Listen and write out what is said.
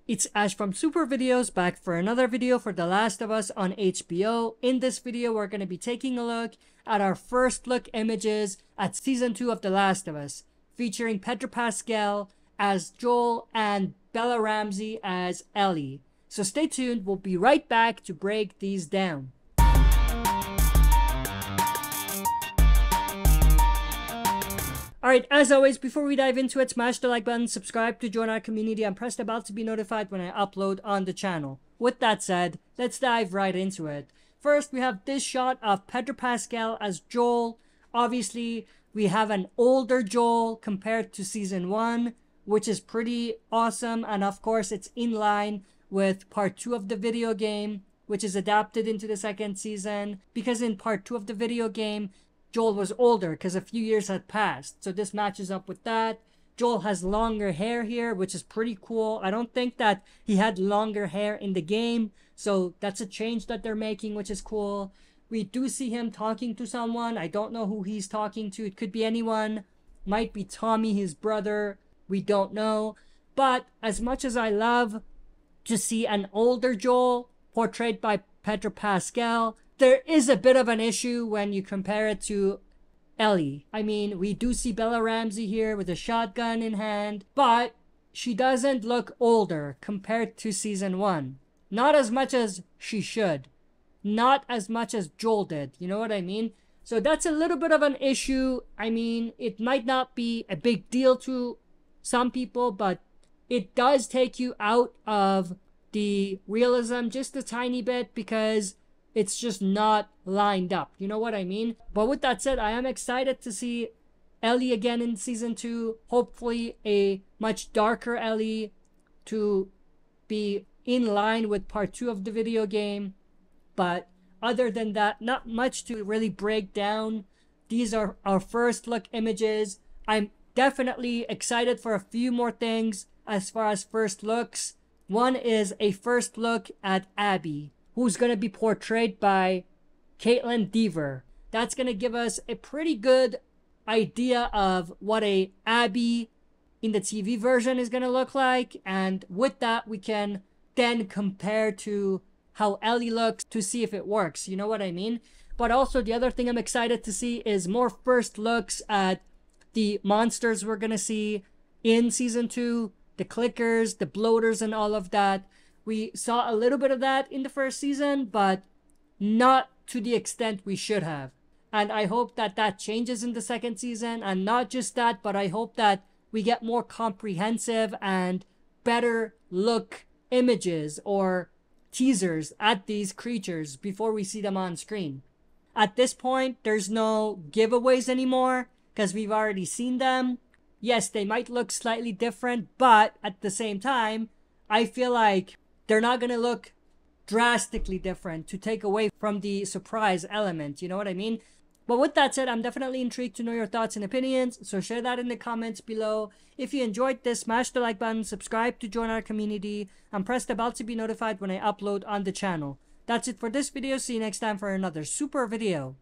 It's Ash from SuperVideos back for another video for The Last of Us on HBO. In this video, we're going to be taking a look at our first look images at Season 2 of The Last of Us, featuring Pedro Pascal as Joel and Bella Ramsey as Ellie. So stay tuned, we'll be right back to break these down. Alright, as always, before we dive into it, smash the like button, subscribe to join our community, and press the bell to be notified when I upload on the channel. With that said, let's dive right into it. First, we have this shot of Pedro Pascal as Joel. Obviously, we have an older Joel compared to Season 1, which is pretty awesome, and of course, it's in line with Part 2 of the video game, which is adapted into the second season, because in Part 2 of the video game, Joel was older because a few years had passed. So this matches up with that. Joel has longer hair here, which is pretty cool. I don't think that he had longer hair in the game. So that's a change that they're making, which is cool. We do see him talking to someone. I don't know who he's talking to. It could be anyone. Might be Tommy, his brother. We don't know. But as much as I love to see an older Joel portrayed by Pedro Pascal, there is a bit of an issue when you compare it to Ellie. I mean, we do see Bella Ramsey here with a shotgun in hand, but she doesn't look older compared to Season 1. Not as much as she should. Not as much as Joel did. You know what I mean? So that's a little bit of an issue. I mean, it might not be a big deal to some people, but it does take you out of the realism just a tiny bit because it's just not lined up. You know what I mean? But with that said, I am excited to see Ellie again in Season 2. Hopefully a much darker Ellie to be in line with Part 2 of the video game. But other than that, not much to really break down. These are our first look images. I'm definitely excited for a few more things as far as first looks. One is a first look at Abby, who's going to be portrayed by Caitlin Dever. That's going to give us a pretty good idea of what a Abby in the TV version is going to look like. And with that, we can then compare to how Ellie looks to see if it works. You know what I mean? But also the other thing I'm excited to see is more first looks at the monsters we're going to see in Season 2. The clickers, the bloaters, and all of that. We saw a little bit of that in the first season, but not to the extent we should have. And I hope that that changes in the second season. And not just that, but I hope that we get more comprehensive and better look images or teasers at these creatures before we see them on screen. At this point, there's no giveaways anymore because we've already seen them. Yes, they might look slightly different, but at the same time, I feel like they're not going to look drastically different to take away from the surprise element. You know what I mean? But with that said, I'm definitely intrigued to know your thoughts and opinions. So share that in the comments below. If you enjoyed this, smash the like button, subscribe to join our community, and press the bell to be notified when I upload on the channel. That's it for this video. See you next time for another super video.